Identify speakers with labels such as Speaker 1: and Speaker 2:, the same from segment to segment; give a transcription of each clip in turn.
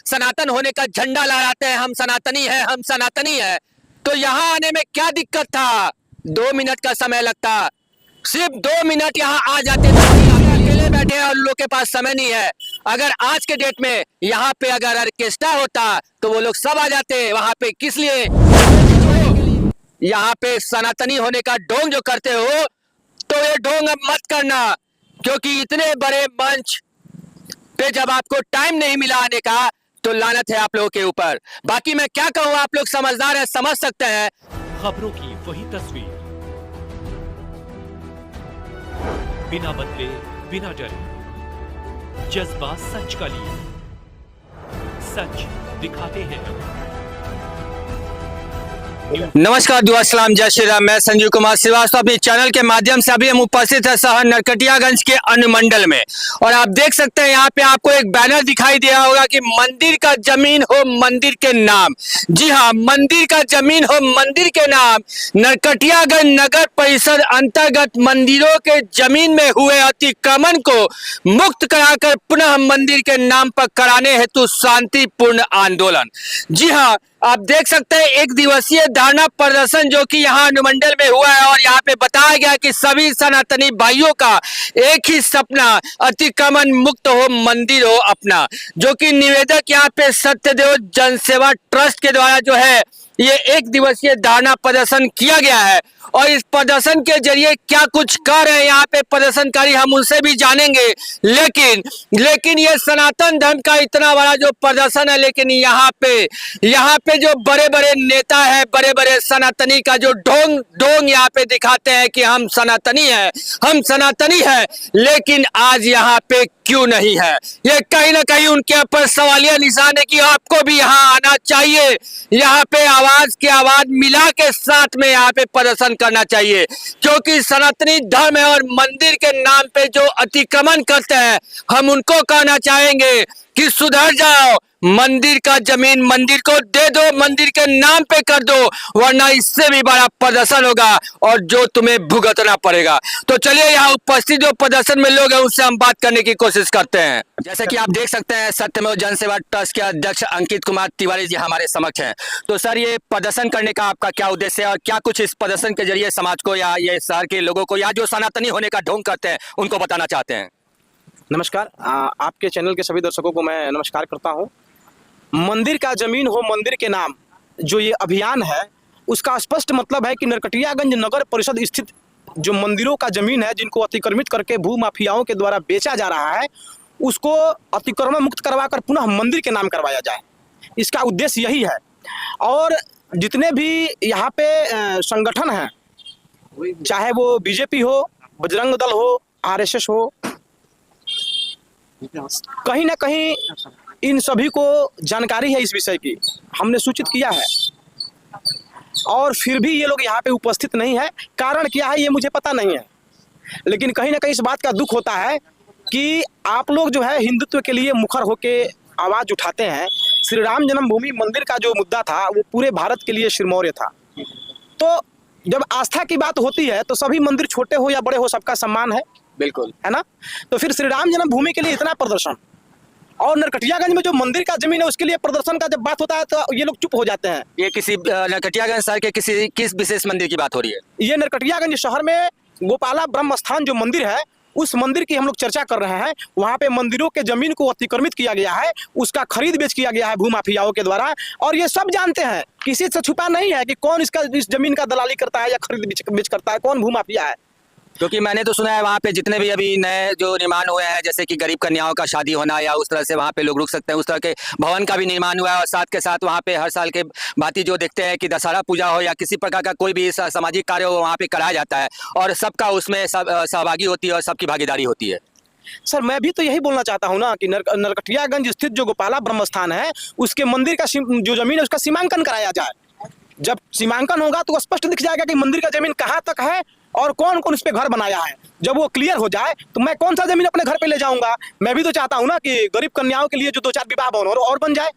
Speaker 1: सनातन होने का झंडा लहराते हैं, हम सनातनी है, हम सनातनी है। तो यहाँ आने में क्या दिक्कत था? 2 मिनट का समय लगता, सिर्फ 2 मिनट यहाँ आ जाते थे। अकेले बैठे हैं और लोग के पास समय नहीं है। अगर आज के डेट में यहाँ पे अगर ऑर्केस्ट्रा होता तो वो लोग सब आ जाते वहां पे। किस लिए? यहाँ पे सनातनी होने का ढोंग जो करते हो, तो ये ढोंग अब मत करना, क्योंकि इतने बड़े मंच पे जब आपको टाइम नहीं मिला आने का तो लानत है आप लोगों के ऊपर। बाकी मैं क्या कहूँ, आप लोग समझदार है, समझ सकते हैं।
Speaker 2: खबरों की वही तस्वीर, बिना बदले बिना डरे, जज्बा सच का लिए, सच दिखाते हैं।
Speaker 1: नमस्कार, दुआ सलाम, जय श्री राम। मैं संजीव कुमार श्रीवास्तव अपने चैनल के माध्यम से अभी हम उपस्थित है शहर नरकटियागंज के अनुमंडल में, और आप देख सकते हैं यहाँ पे आपको एक बैनर दिखाई दिया होगा कि मंदिर का जमीन हो मंदिर के नाम। जी हाँ, मंदिर का जमीन हो मंदिर के नाम। नरकटियागंज नगर परिषद अंतर्गत मंदिरों के जमीन में हुए अतिक्रमण को मुक्त कराकर पुनः मंदिर के नाम पर कराने हेतु शांतिपूर्ण आंदोलन। जी हाँ, आप देख सकते हैं एक दिवसीय धरना प्रदर्शन जो कि यहाँ अनुमंडल में हुआ है, और यहाँ पे बताया गया कि सभी सनातनी भाइयों का एक ही सपना, अतिक्रमण मुक्त हो मंदिर हो अपना। जो कि निवेदक यहाँ पे सत्यदेव जनसेवा ट्रस्ट के द्वारा जो है ये एक दिवसीय धरना प्रदर्शन किया गया है, और इस प्रदर्शन के जरिए क्या कुछ कर रहे हैं यहाँ पे प्रदर्शनकारी, हम उनसे भी जानेंगे। लेकिन ये सनातन धर्म का इतना बड़ा जो प्रदर्शन है, लेकिन यहाँ पे जो बड़े बड़े नेता है, बड़े बड़े सनातनी का जो ढोंग यहाँ पे दिखाते हैं कि हम सनातनी है, लेकिन आज यहाँ पे क्यों नहीं है? ये कहीं ना कहीं उनके ऊपर सवालिया निशान है कि आपको भी यहाँ आना चाहिए, यहाँ पे आवाज की आवाज मिला के साथ में यहाँ पे प्रदर्शन करना चाहिए, क्योंकि सनातनी धर्म है और मंदिर के नाम पे जो अतिक्रमण करते हैं, हम उनको कहना चाहेंगे कि सुधर जाओ। मंदिर का जमीन मंदिर को दे दो, मंदिर के नाम पे कर दो, वरना इससे भी बड़ा प्रदर्शन होगा और जो तुम्हें भुगतना पड़ेगा। तो चलिए यहाँ उपस्थित जो प्रदर्शन में लोग हैं उससे हम बात करने की कोशिश करते हैं। जैसे कि आप देख सकते हैं सत्यमेव जनसेवा ट्रस्ट के अध्यक्ष अंकित कुमार तिवारी जी हमारे समक्ष हैं। तो सर, ये प्रदर्शन करने का आपका क्या उद्देश्य है, और क्या कुछ इस प्रदर्शन के जरिए समाज को या ये शहर के लोगों को या जो सनातनी होने का ढोंग करते हैं उनको बताना चाहते हैं?
Speaker 3: नमस्कार, आपके चैनल के सभी दर्शकों को मैं नमस्कार करता हूं। मंदिर का जमीन हो मंदिर के नाम, जो ये अभियान है उसका स्पष्ट मतलब है कि नरकटियागंज नगर परिषद स्थित जो मंदिरों का जमीन है, जिनको अतिक्रमित करके भू माफियाओं के द्वारा बेचा जा रहा है, उसको अतिक्रमण मुक्त करवाकर पुनः मंदिर के नाम करवाया जाए। इसका उद्देश्य यही है। और जितने भी यहाँ पे संगठन हैं, चाहे वो बीजेपी हो, बजरंग दल हो, आरएसएस हो, कहीं ना कहीं इन सभी को जानकारी है इस विषय की, हमने सूचित किया है, और फिर भी ये लोग यहाँ पे उपस्थित नहीं है। कारण क्या है ये मुझे पता नहीं है, लेकिन कहीं ना कहीं इस बात का दुख होता है कि आप लोग जो है हिंदुत्व के लिए मुखर होके आवाज उठाते हैं। श्री राम जन्मभूमि मंदिर का जो मुद्दा था वो पूरे भारत के लिए शिरमौर्य था। तो जब आस्था की बात होती है तो सभी मंदिर छोटे हो या बड़े हो सबका सम्मान है, बिल्कुल, है ना। तो फिर श्री राम जन्मभूमि के लिए इतना प्रदर्शन, और नरकटियागंज में जो मंदिर का जमीन है उसके लिए प्रदर्शन का जब बात होता है तो ये लोग चुप हो जाते हैं।
Speaker 1: ये किसी नरकटियागंज शहर के किस विशेष मंदिर की बात हो रही है?
Speaker 3: ये नरकटियागंज शहर में गोपाला ब्रह्म स्थान जो मंदिर है, उस मंदिर की हम लोग चर्चा कर रहे हैं। वहाँ पे मंदिरों के जमीन को अतिक्रमित किया गया है, उसका खरीद बेच किया गया है भूमाफियाओं के द्वारा, और ये सब जानते हैं, किसी से छुपा नहीं है कि कौन इस जमीन का दलाली करता है या खरीद बेच करता है, कौन भूमाफिया है।
Speaker 1: क्योंकि मैंने तो सुना है वहाँ पे जितने भी अभी नए जो निर्माण हुए हैं, जैसे कि गरीब कन्याओं का शादी होना या उस तरह से वहाँ पे लोग रुक सकते हैं, उस तरह के भवन का भी निर्माण हुआ है, और साथ के साथ वहाँ पे हर साल के भांति जो देखते हैं कि दशहरा पूजा हो या किसी प्रकार का कोई भी सामाजिक कार्य हो वहाँ पे कराया जाता है, और सबका उसमें सहभागी होती है और सबकी भागीदारी होती है।
Speaker 3: सर, मैं भी तो यही बोलना चाहता हूँ ना कि नरकटियागंज स्थित जो गोपाला ब्रह्म स्थान है, उसके मंदिर का जो जमीन है उसका सीमांकन कराया जाए। जब सीमांकन होगा तो स्पष्ट दिख जाएगा कि मंदिर का जमीन कहाँ तक है और कौन कौन इस पे घर बनाया है। जब वो क्लियर हो जाए तो मैं कौन सा जमीन अपने घर पे ले जाऊंगा। मैं भी तो चाहता हूं ना कि गरीब कन्याओं के लिए जो 2-4 विवाह भवन और बन जाए।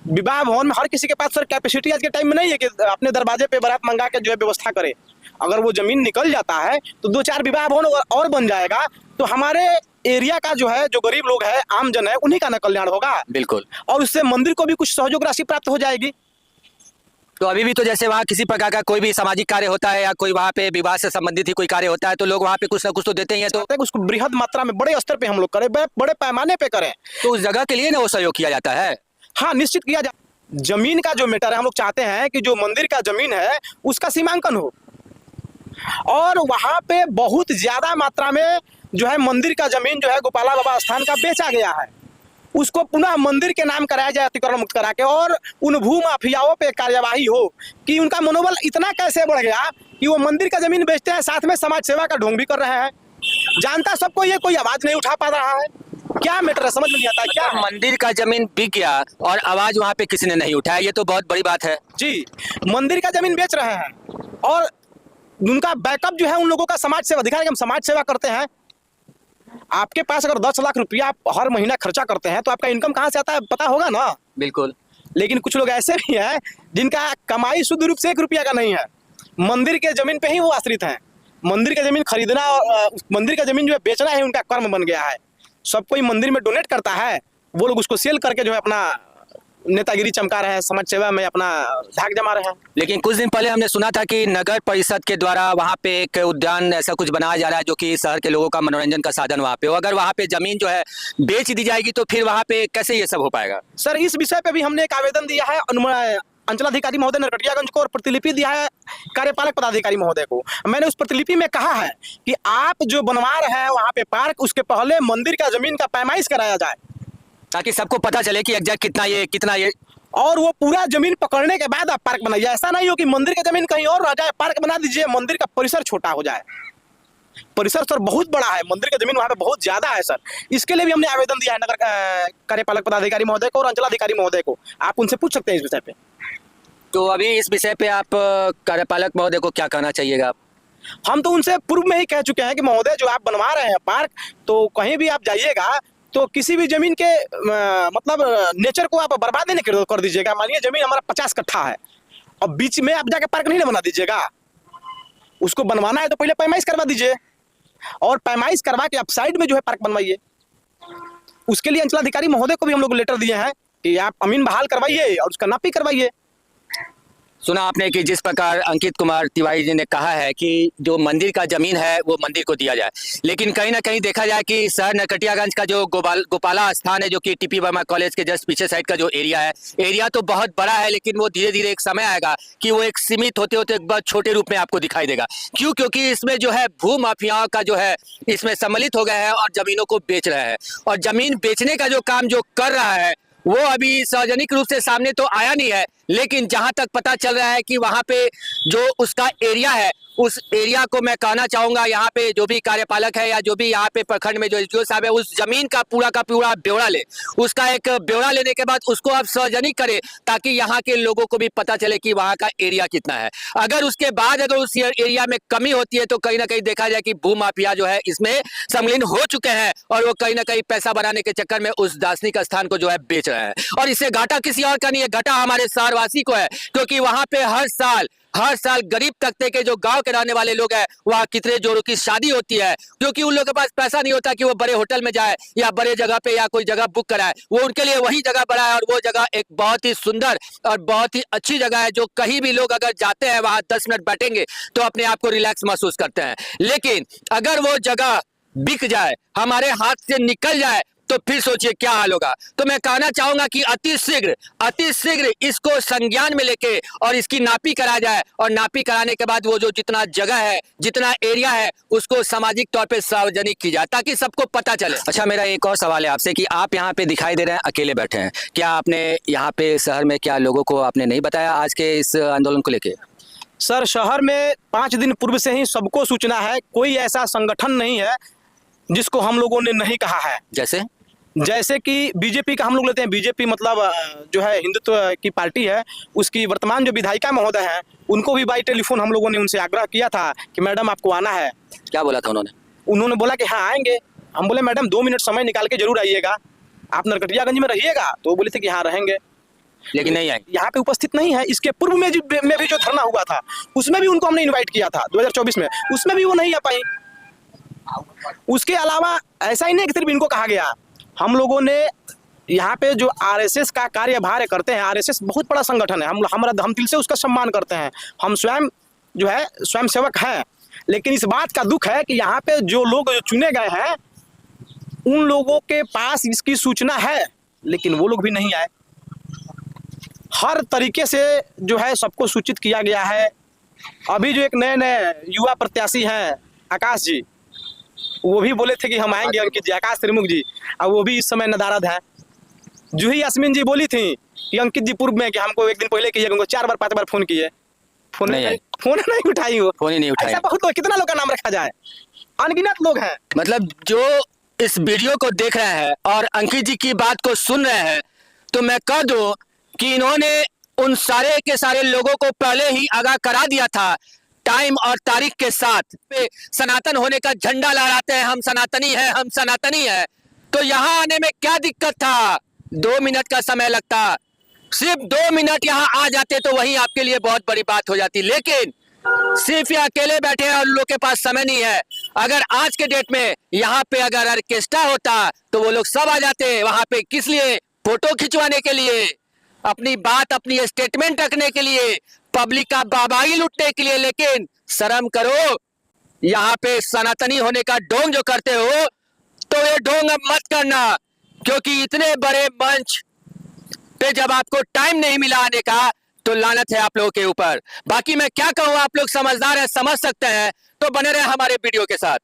Speaker 3: विवाह भवन में हर किसी के पास सर कैपेसिटी आज के टाइम में नहीं है कि अपने दरवाजे पे बारात मंगा के जो है व्यवस्था करे। अगर वो जमीन निकल जाता है तो 2-4 विवाह भवन और बन जाएगा, तो हमारे एरिया का जो है, जो गरीब लोग है, आम जन है, उन्हीं का न कल्याण होगा
Speaker 1: बिल्कुल।
Speaker 3: और उससे मंदिर को भी कुछ सहयोग राशि प्राप्त हो जाएगी।
Speaker 1: तो अभी भी तो जैसे वहाँ किसी प्रकार का कोई भी सामाजिक कार्य होता है या कोई वहाँ पे विवाह से संबंधित ही कोई कार्य होता है तो लोग वहाँ पे कुछ ना कुछ तो देते ही हैं, तो
Speaker 3: उसको बृहद मात्रा में बड़े स्तर पे हम लोग करें, बड़े पैमाने पे करें।
Speaker 1: तो उस जगह के लिए ना वो सहयोग किया जाता है।
Speaker 3: हाँ, निश्चित किया जाए। जमीन का जो मैटर है, हम लोग चाहते हैं कि जो मंदिर का जमीन है उसका सीमांकन हो और वहाँ पे बहुत ज्यादा मात्रा में जो है मंदिर का जमीन जो है गोपाला बाबा स्थान का बेचा गया है, उसको पुनः मंदिर के नाम कराया जाए अतिक्रमण मुक्त करा के, और उन भू माफियाओं पे कार्यवाही हो कि उनका मनोबल इतना कैसे बढ़ गया कि वो मंदिर का जमीन बेचते हैं, साथ में समाज सेवा का ढोंग भी कर रहे हैं। जानता सबको, ये कोई आवाज नहीं उठा पा रहा है। क्या मैटर है, समझ में नहीं आता क्या है?
Speaker 1: मंदिर का जमीन बिक गया और आवाज वहाँ पे किसी ने नहीं उठाया, ये तो बहुत बड़ी बात है
Speaker 3: जी। मंदिर का जमीन बेच रहे हैं और उनका बैकअप जो है उन लोगों का समाज सेवा दिखा रहे कि हम समाज सेवा करते हैं। आपके पास अगर 10 लाख रुपया आप हर महीना खर्चा करते हैं तो आपका इनकम कहाँ से आता है पता होगा ना।
Speaker 1: बिल्कुल।
Speaker 3: लेकिन कुछ लोग ऐसे भी हैं जिनका कमाई शुद्ध रूप से 1 रुपया का नहीं है, मंदिर के जमीन पे ही वो आश्रित हैं। मंदिर का जमीन खरीदना और मंदिर का जमीन जो है बेचना है उनका कर्म बन गया है। सब कोई मंदिर में डोनेट करता है, वो लोग उसको सेल करके जो है अपना नेतागिरी चमका रहे हैं, समाज सेवा में अपना धाक जमा रहे हैं।
Speaker 1: लेकिन कुछ दिन पहले हमने सुना था कि नगर परिषद के द्वारा वहाँ पे एक उद्यान ऐसा कुछ बनाया जा रहा है जो कि शहर के लोगों का मनोरंजन का साधन वहाँ पे हो। अगर वहाँ पे जमीन जो है बेच दी जाएगी तो फिर वहाँ पे कैसे ये सब हो पाएगा?
Speaker 3: सर, इस विषय पे भी हमने एक आवेदन दिया है अंचलाधिकारी महोदय नरकटियागंज को और प्रतिलिपि दिया है कार्यपालक पदाधिकारी महोदय को। मैंने उस प्रतिलिपि में कहा है कि आप जो बनवा रहे हैं वहाँ पे पार्क, उसके पहले मंदिर का जमीन का पैमाइश कराया जाए
Speaker 1: ताकि सबको पता चले कि एग्जैक्ट कितना ये
Speaker 3: और वो पूरा जमीन पकड़ने के बाद आप पार्क बनाइए। ऐसा नहीं हो कि मंदिर का जमीन कहीं और रह जाए, पार्क बना दीजिए, मंदिर का परिसर छोटा हो जाए। परिसर सर बहुत बड़ा है, मंदिर का जमीन वहाँ पे बहुत ज्यादा है सर। इसके लिए भी हमने आवेदन दिया है नगर कार्यपालक पदाधिकारी महोदय को और अंचलाधिकारी महोदय को। आप उनसे पूछ सकते हैं इस विषय पे।
Speaker 1: तो अभी इस विषय पे आप कार्यपालक महोदय को क्या कहना चाहिएगा?
Speaker 3: हम तो उनसे पूर्व में ही कह चुके हैं कि महोदय जो आप बनवा रहे हैं पार्क, तो कहीं भी आप जाइएगा तो किसी भी जमीन के मतलब नेचर को आप बर्बाद नहीं कर दीजिएगा। मानिए जमीन हमारा 50 कट्ठा है और बीच में आप जाके पार्क नहीं बना दीजिएगा। उसको बनवाना है तो पहले पैमाइश करवा दीजिए और पैमाइश करवा के आप साइड में जो है पार्क बनवाइए। उसके लिए अंचलाधिकारी महोदय को भी हम लोग लेटर दिए हैं कि आप अमीन बहाल करवाइए और उसका नापी करवाइए।
Speaker 1: सुना आपने कि जिस प्रकार अंकित कुमार तिवारी जी ने कहा है कि जो मंदिर का जमीन है वो मंदिर को दिया जाए, लेकिन कहीं ना कहीं देखा जाए कि शहर नरकटियागंज का जो गोपाला स्थान है जो कि टीपी वर्मा कॉलेज के जस्ट पीछे साइड का जो एरिया है, एरिया तो बहुत बड़ा है, लेकिन वो धीरे धीरे एक समय आएगा कि वो एक सीमित होते होते एक बहुत छोटे रूप में आपको दिखाई देगा। क्यों? क्योंकि इसमें जो है भू माफियाओं का जो है इसमें सम्मिलित हो गया है और जमीनों को बेच रहा है, और जमीन बेचने का जो काम जो कर रहा है वो अभी सार्वजनिक रूप से सामने तो आया नहीं है, लेकिन जहां तक पता चल रहा है कि वहां पे जो उसका एरिया है उस एरिया को मैं कहना चाहूंगा, यहाँ पे जो भी कार्यपालक है या जो भी यहाँ पे प्रखंड में जो एसडीओ साहब है उस जमीन का पूरा ब्यौरा ले, उसका एक ब्यौरा लेने के बाद उसको आप सार्वजनिक करें ताकि यहाँ के लोगों को भी पता चले कि वहाँ का एरिया कितना है। अगर उसके बाद अगर उस एरिया में कमी होती है तो कहीं ना कहीं देखा जाए कि भू माफिया जो है इसमें सम्मिलित हो चुके हैं और वो कहीं ना कहीं पैसा बनाने के चक्कर में उस दार्शनिक स्थान को जो है बेच रहे हैं। और इससे घाटा किसी और का नहीं है, घाटा हमारे शहरवासी को है, क्योंकि वहां पे हर साल गरीब तबके के जो गांव के रहने वाले लोग हैं वहाँ कितने जोड़ों की शादी होती है, क्योंकि उन लोगों के पास पैसा नहीं होता कि वो बड़े होटल में जाए या बड़े जगह पे या कोई जगह बुक कराए। वो उनके लिए वही जगह बड़ा है और वो जगह एक बहुत ही सुंदर और बहुत ही अच्छी जगह है जो कहीं भी लोग अगर जाते हैं वहां 10 मिनट बैठेंगे तो अपने आप को रिलैक्स महसूस करते हैं। लेकिन अगर वो जगह बिक जाए, हमारे हाथ से निकल जाए, तो फिर सोचिए क्या हाल होगा। तो मैं कहना चाहूंगा कि अति शीघ्र इसको संज्ञान में लेके और इसकी नापी करा जाए, और नापी कराने के बाद वो जो जितना जगह है जितना एरिया है उसको सामाजिक तौर पे सार्वजनिक की जाए ताकि सबको पता चले। अच्छा, मेरा एक और सवाल है आपसे कि आप यहाँ पे दिखाई दे रहे हैं अकेले बैठे हैं, क्या आपने यहाँ पे शहर में क्या लोगों को आपने नहीं बताया आज के इस आंदोलन को लेके?
Speaker 3: सर, शहर में 5 दिन पूर्व से ही सबको सूचना है, कोई ऐसा संगठन नहीं है जिसको हम लोगों ने नहीं कहा है। जैसे कि बीजेपी का हम लोग लेते हैं, बीजेपी मतलब जो है हिंदुत्व की पार्टी है, उसकी वर्तमान जो विधायिका महोदय हैं उनको भी बाई टेलीफोन हम लोगों ने उनसे आग्रह किया था कि मैडम आपको आना है।
Speaker 1: क्या बोला था उन्होंने?
Speaker 3: उन्होंने बोला कि हाँ आएंगे। हम बोले मैडम 2 मिनट समय निकाल के जरूर आइएगा, आप नरकटियागंज में रहिएगा। तो वो बोले थे कि हाँ रहेंगे,
Speaker 1: लेकिन नहीं आएंगे,
Speaker 3: यहाँ पे उपस्थित नहीं है। इसके पूर्व में भी जो धरना हुआ था उसमें भी उनको हमने इन्वाइट किया था 2024 में, उसमें भी वो नहीं आ पाई। उसके अलावा ऐसा ही नहीं कि सिर्फ इनको कहा गया, हम लोगों ने यहाँ पे जो आरएसएस का कार्यभार करते हैं, आरएसएस बहुत बड़ा संगठन है, हम दिल से उसका सम्मान करते हैं, हम स्वयं जो है स्वयं सेवक हैं। लेकिन इस बात का दुख है कि यहाँ पे जो लोग जो चुने गए हैं उन लोगों के पास इसकी सूचना है, लेकिन वो लोग भी नहीं आए। हर तरीके से जो है सबको सूचित किया गया है। अभी जो एक नए नए युवा प्रत्याशी हैं आकाश जी, वो भी बोले थे कि हम आएंगे, अंकित जी, आकाश त्रिमुख जी, और वो भी इस समय नदारद है। जूही यास्मीन जी बोली थी कि अंकित जी पूर्व में कि हमको एक दिन पहले किए, उनको 4 बार 5 बार फोन किए, फोन नहीं उठाई, वो
Speaker 1: फोन ही नहीं उठाई।
Speaker 3: ऐसा बहुत लोग, कितना लोग का नाम रखा जाए, अनगिनत लोग हैं।
Speaker 1: मतलब जो इस वीडियो को देख रहे हैं और अंकित जी की बात को सुन रहे हैं, तो मैं कह दूं कि इन्होंने उन सारे के सारे लोगों को पहले ही आगाह करा दिया था टाइम और तारीख के साथ। सनातन होने का झंडा लहराते हैं, हम सनातनी हैं, हम सनातनी हैं। तो यहाँ आने में क्या दिक्कत था? 2 मिनट का समय लगता, सिर्फ 2 मिनट यहाँ आ जाते तो वही आपके लिए बहुत बड़ी बात हो जाती। लेकिन सिर्फ ये अकेले बैठे हैं और उन लोग के पास समय नहीं है। अगर आज के डेट में यहाँ पे अगर ऑर्केस्ट्रा होता तो वो लोग सब आ जाते वहां पे। किस लिए? फोटो खिंचवाने के लिए, अपनी बात, अपनी स्टेटमेंट रखने के लिए, पब्लिक का बाबाई लूटने के लिए। लेकिन शर्म करो, यहाँ पे सनातनी होने का ढोंग जो करते हो, तो ये ढोंग अब मत करना, क्योंकि इतने बड़े मंच पे जब आपको टाइम नहीं मिला आने का तो लानत है आप लोगों के ऊपर। बाकी मैं क्या कहूँ, आप लोग समझदार हैं, समझ सकते हैं, तो बने रहे हमारे वीडियो के साथ।